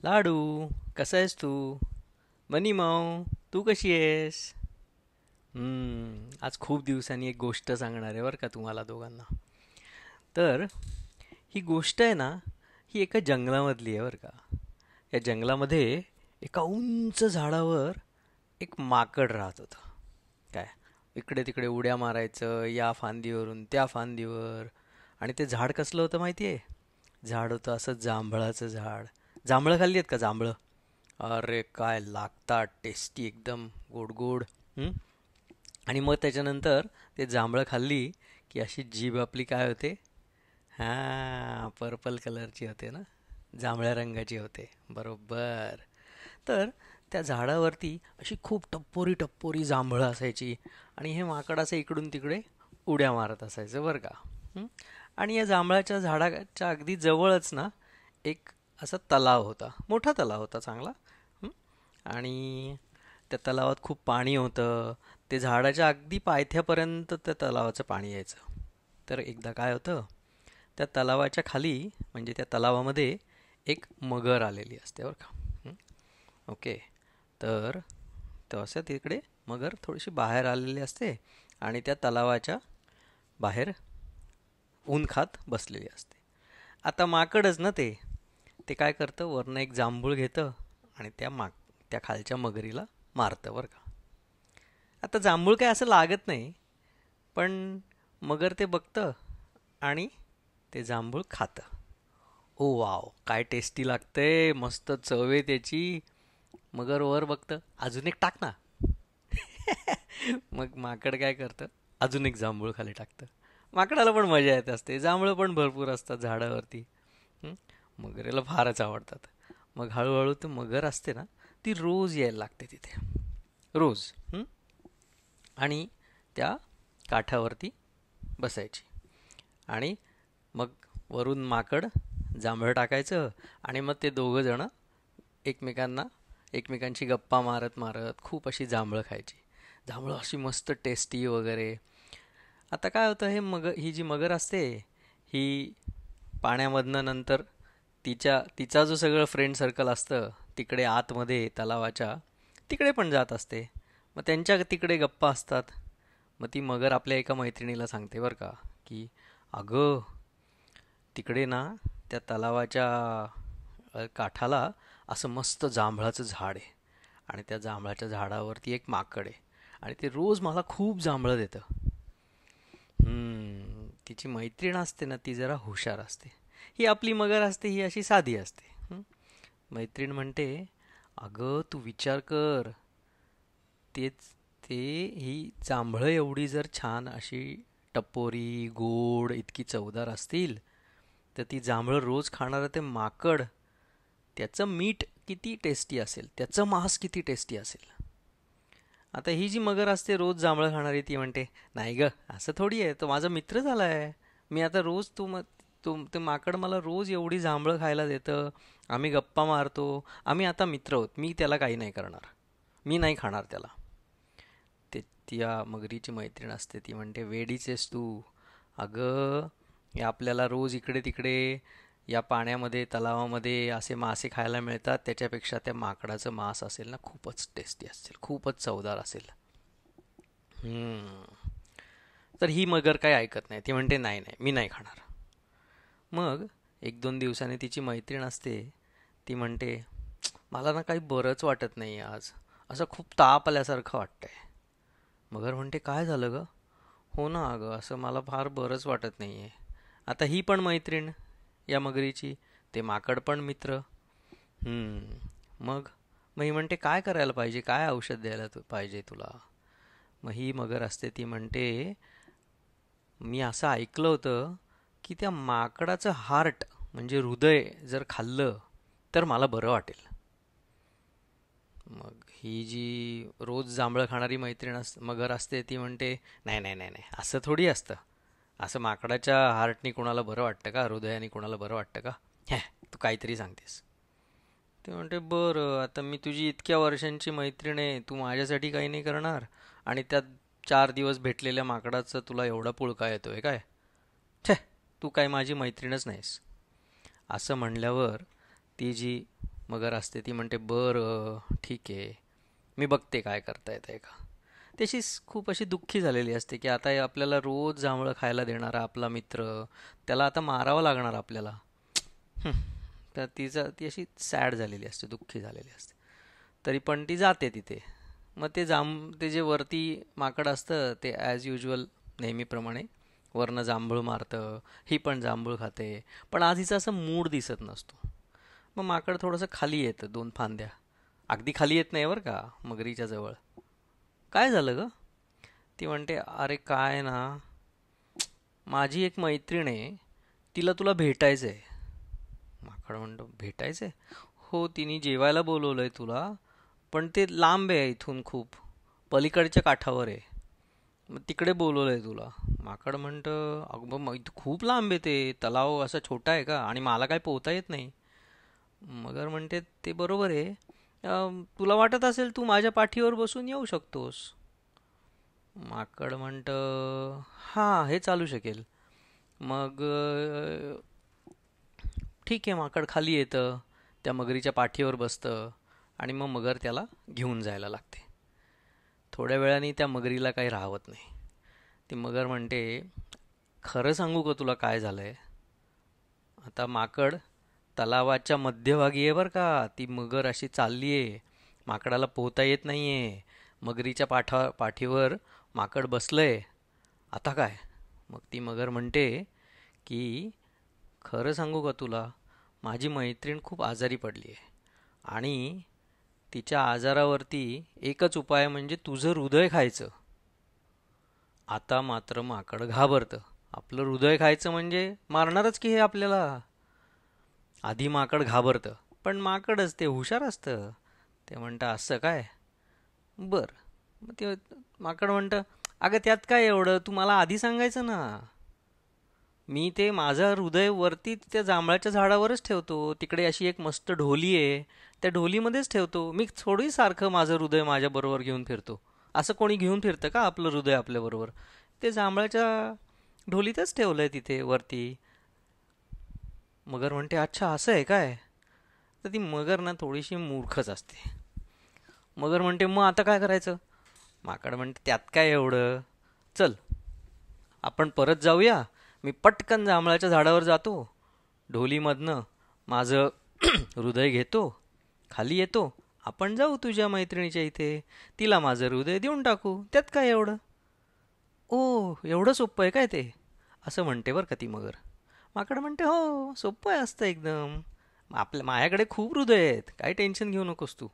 लाडू, कसा आहेस तू? बनी माऊ, तू कशी आहेस? आज खूप दिवसांनी एक गोष्ट सांगणार आहे बरं का तुम्हाला दोघांना. तर ही गोष्ट आहे ना, ही एका जंगलामधली आहे बरं का. या जंगलामध्ये एका उंच झाडावर एक माकड राहत होतं. काय, इकडे तिकडे उड्या मारायचं, या फांदीवरून त्या फांदीवर. आणि ते झाड कसलं होतं माहिती आहे? झाड होतं असं जांभळाचं झाड. जांभळं खाल्ली आहेत का जांभळं? अरे काय लागतात, टेस्टी एकदम, गोड गोड. हं? आणि मग त्याच्यानंतर ते जांभळं खाल्ली की अशी जीभ आपली काय होते? हां, पर्पल कलरची होते ना, जांभळ्या रंगाची होते, बरोबर. तर त्या झाडावरती अशी खूप टप्पोरी टप्पोरी जांभळं असायची. आणि हे माकड असं इकडून तिकडे उड्या मारत असायचं बरं का. हं? आणि या जांभळाच्या झाडाच्या अगदी जवळच ना एक असा तलाव होता, मोठा तलाव होता चांगला. हं? आणि त्या तलावात खूप पाणी होतं. ते झाडाच्या अगदी पायथ्यापर्यंत त्या तलावाचं पाणी यायचं. तर एकदा काय होतं, त्या तलावाच्या खाली, म्हणजे त्या तलावामध्ये एक मगर आलेली असते बरं का. हं? ओके. तर तेव्हा तिकडे मगर थोडीशी बाहेर आलेली असते आणि त्या तलावाच्या बाहेर ऊन खात बसलेली असते. आता माकडच ना ते, ते काय करतं, वरनं एक जांभूळ घेतं आणि त्या खालच्या मगरीला मारतं बरं का. आता जांभूळ काय असं लागत नाही, पण मगर ते बघतं आणि ते जांभूळ खातं. ओ वाव, काय टेस्टी लागतंय, मस्त चव आहे त्याची. मगर वर बघतं, अजून एक टाक ना. मग माकड काय करतं, अजून एक जांभूळ खाली टाकतं. माकडाला पण मजा येत असते, जांभळं पण भरपूर असतात झाडावरती. हं? मगरीला फारच आवडतात. मग हळूहळू ते मगर असते ना, ती रोज यायला लागते तिथे, रोज. आणि त्या काठावरती बसायची. आणि मग वरून माकड जांभळं टाकायचं आणि मग ते दोघं जण एकमेकांना एकमेकांशी गप्पा मारत मारत खूप अशी जांभळं खायची. जांभळं अशी मस्त टेस्टी वगैरे. आता काय होतं, ही जी मगर असते, ही पाण्यामधनं नंतर तिचा जो सगळं फ्रेंड सर्कल असतं तिकडे आतमध्ये तलावाच्या, तिकडे पण जात असते. मग त्यांच्या तिकडे गप्पा असतात. मग ती मगर आपल्या एका मैत्रिणीला सांगते बरं का, की अगं, तिकडे ना त्या तलावाच्या काठाला असं मस्त जांभळाचं झाड आहे. आणि त्या जांभळाच्या झाडावरती एक माकड आहे. आणि ते रोज मला खूप जांभळं देतं. तिची मैत्रीण असते ना, ती जरा हुशार असते. ही आपली मगर असते, ही अशी साधी असते. मैत्रीण म्हणते, अगं तू विचार कर, तेच ते ही जांभळं एवढी जर छान अशी टपोरी गोड इतकी चवदार असतील, तर ती जांभळं रोज खाणारं ते माकड, त्याचं मीठ किती टेस्टी असेल, त्याचं मांस किती टेस्टी असेल. आता ही जी मगर असते रोज जांभळं खाणारी, ती म्हणते, नाही ग, असं थोडी आहे, तो माझा मित्र झालाय. मी आता रोज ते माकड मला रोज एवढी जांभळं खायला देतं, आम्ही गप्पा मारतो, आम्ही आता मित्र आहोत, मी त्याला काही नाही करणार, मी नाही खाणार त्याला. ते त्या मगरीची मैत्रीण असते, ती म्हणते, वेडीच आहेस तू. अगं, हे आपल्याला रोज इकडे तिकडे या पाण्यामध्ये तलावामध्ये असे मासे खायला मिळतात, त्याच्यापेक्षा त्या माकडाचं मांस असेल ना, खूपच टेस्टी असेल, खूपच चवदार असेल. हम्म. तर ही मगर काही ऐकत नाही, ती म्हणते, नाही नाही, मी नाही खाणार. मग एक दोन दिवसांनी तिची मैत्रीण असते, ती म्हणते, मला ना काही बरंच वाटत नाही आज, असं खूप ताप आल्यासारखं वाटतंय. मगर म्हणते, काय झालं ग? हो ना अगं, असं मला फार बरंच वाटत नाही आहे. आता ही पण मैत्रीण या मगरीची, ते माकड पण मित्र. मग मग ही म्हणते, काय करायला पाहिजे, काय औषध द्यायला पाहिजे तुला? मग ही मगर असते, ती म्हणते, मी असं ऐकलं होतं की त्या माकडाचं हार्ट, म्हणजे हृदय जर खाल्लं तर मला बरं वाटेल. मग ही जी रोज जांभळं खाणारी मगर असते, ती म्हणते, नाही नाही नाही नाही, असं थोडी असतं. असं माकडाच्या हार्टनी कुणाला बरं वाटतं का, हृदयाने कुणाला बरं वाटतं का? हे, तू काहीतरी सांगतेस. ते म्हणते, बरं, आता मी तुझी इतक्या वर्षांची मैत्रीण आहे, तू माझ्यासाठी काही नाही करणार, आणि त्यात 4 दिवस भेटलेल्या माकडाचं तुला एवढा पुळका येतोय काय? छे, तू काय माझी मैत्रीणच नाहीस. असं म्हणल्यावर ती जी मगर असते ती म्हणते बरं ठीक आहे, मी बघते काय करता येतंय का. त्याची खूप अशी दुःखी झालेली असते की आता हे आपल्याला रोज जांभळं खायला देणारा आपला मित्र, त्याला आता मारावं लागणार आपल्याला. हं. तर ती अशी सॅड झालेली असते, दुःखी झालेली असते. तरी पण ती जाते तिथे. मग ते जे वरती माकड असतं ते ॲज युजल नेहमीप्रमाणे वरनं जांभूळ मारतं, ही पण जांभूळ खाते. पण आज हिचा असं मूड दिसत नसतो. मग माकड थोडंसं खाली येतं, 2 फांद्या. अगदी खाली येत नाही बरं का, मगरीच्या जवळ. काय झालं ग? ती म्हणते अरे काय ना, माझी एक मैत्रीण आहे, तिला तुला भेटायचंय. माकड म्हणतो भेटायचंय? हो, तिने जेवायला बोलवलंय तुला, पण ते लांब आहे इथून खूप, पलीकडच्या काठावर आहे. मग तिकडे बोलवलंय तुला. माकड म्हणतं अगं मग इथं खूप लांब आहे, ते तलाव असा छोटा आहे का, आणि मला काय पोहता येत नाही. मगर म्हणते ते बरोबर आहे. तुला वाटत असेल तू माझ्या पाठीवर बसून येऊ शकतोस. माकड म्हणतं हां, हे चालू शकेल. मग ठीक आहे. माकड खाली येतं, त्या मगरीच्या पाठीवर बसतं, आणि मग मगर त्याला घेऊन जायला लागते. थोड्या वेळाने त्या मगरीला काही राहवत नाही. ती मगर म्हणते खरं सांगू का तुला काय झालंय. आता माकड तलावाच्या मध्यभागी आहे बरं का, ती मगर अशी चालली आहे, माकडाला पोहता येत नाहीये. मगरीच्या पाठीवर माकड बसलंय. आता काय. मग ती मगर म्हणते की खरं सांगू का तुला, माझी मैत्रीण खूप आजारी पडली आहे, आणि तिच्या आजारावरती एकच उपाय म्हणजे तुझं हृदय खायचं. आता मात्र माकड घाबरतं. आपलं हृदय खायचं म्हणजे मारणारच की हे आपल्याला. आधी माकड घाबरतं, पण माकडच ते हुशार असतं. ते म्हणतं असं काय, बर. मग ते माकड म्हणतं अगं त्यात काय एवढं, तू मला आधी सांगायचं ना. मी ते माझं हृदय वरती त्या जांभळाच्या झाडावरच ठेवतो, तिकडे अशी एक मस्त ढोली आहे, त्या ढोलीमध्येच ठेवतो मी. थोडी सारखं माझं हृदय माझ्या बरोबर घेऊन फिरतो. असं कोणी घेऊन फिरतं का आपलं हृदय आपल्या बरोबर? ते जांभळाच्या ढोलीतच ठेवलंय तिथे वरती. मगर म्हणते अच्छा असं आहे काय. तर ती मगर ना थोडीशी मूर्खच असते. मगर म्हणते मग आता काय करायचं. माकड म्हणते त्यात काय एवढं, चल आपण परत जाऊया. मी पटकन जांभळाच्या झाडावर जातो, ढोलीमधनं माझं हृदय घेतो, खाली येतो, आपण जाऊ तुझ्या मैत्रिणीच्या इथे, तिला माझं हृदय देऊन टाकू, त्यात काय एवढं. ओ एवढं सोपं आहे काय ते, असं म्हणते बरं का ती मगर. माकड म्हणते हो सोपं आहे असतं एकदम, माझ्याकडे खूप हृदय आहेत, काही टेन्शन घेऊ नकोस तू.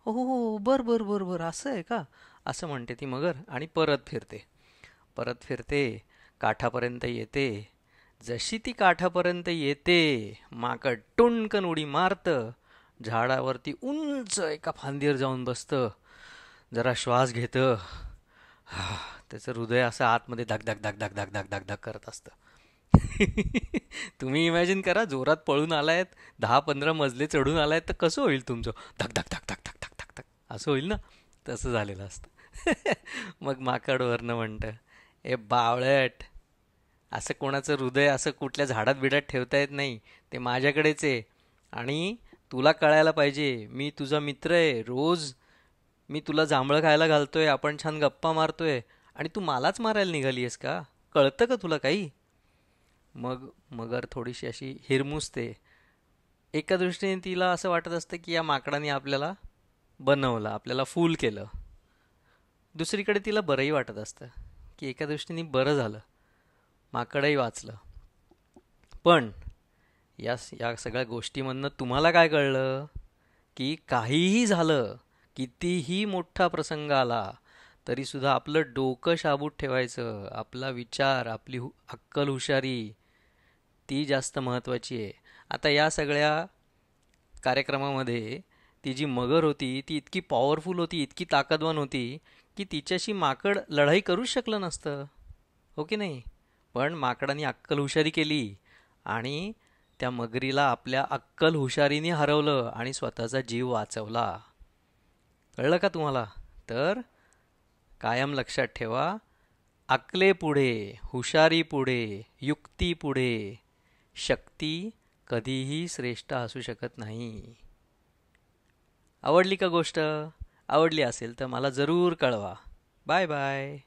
हो हो हो, बर बर बर बर, असं आहे का, असं म्हणते ती मगर आणि परत फिरते. परत फिरते, काठापर्यंत येते. जशी ती काठापर्यंत येते, माकड टुणकन उडी मारतं, झाडावरती उंच एका फांदीवर जाऊन बसतं, जरा श्वास घेतं. त्याचं हृदय असं आतमध्ये धक धक धक धक धक धक धक धक करत असतं. तुम्ही इमॅजिन करा, जोरात पळून आलायत, 10-15 मजले चढून आलायत, तर कसं होईल तुमचं, धक धक धक धक धक धक धक धक असं होईल ना. तसं झालेलं असतं. मग माकड वरनं म्हणतं ए बावळट, असं कोणाचं हृदय असं कुठल्या झाडात बिडात ठेवता येत नाही, ते माझ्याकडेच आहे. आणि तुला कळायला पाहिजे, मी तुझा मित्र आहे, रोज मी तुला जांभळं खायला घालतोय, आपण छान गप्पा मारतोय, आणि तू मलाच मारायला निघाली आहेस का, कळतं का तुला काही. मग मगर थोडीशी अशी हिरमुसते. एका दृष्टीने तिला असं वाटत असतं की या माकडाने आपल्याला बनवलं, आपल्याला फूल केलं. दुसरीकडे तिला बरंही वाटत असतं की एका दृष्टीने बरं झालं, माकडही वाचलं. पण या सगळ्या गोष्टीमधनं तुम्हाला काय कळलं, की काहीही झालं, कितीही मोठा प्रसंग आला, तरीसुद्धा आपलं डोकं शाबूत ठेवायचं, आपला विचार, आपली अक्कल हुशारी, ती जास्त महत्त्वाची आहे. आता या सगळ्या कार्यक्रमामध्ये ती जी मगर होती ती इतकी पॉवरफुल होती, इतकी ताकदवान होती, की तिच्याशी माकड लढाई करूच शकलं नसतं, हो की नाही. पण माकडाने अक्कल हुशारी केली, आणि त्या मगरीला आपल्या अक्कल हुशारीने हरवलं आणि स्वतःचा जीव वाचवला. कळलं का तुम्हाला. तर कायम लक्षात ठेवा, अक्कलेपुढे, हुशारीपुढे, युक्तीपुढे शक्ती कधीही श्रेष्ठ असू शकत नाही. आवडली का गोष्ट? आवडली असेल तर मला जरूर कळवा. Bye bye.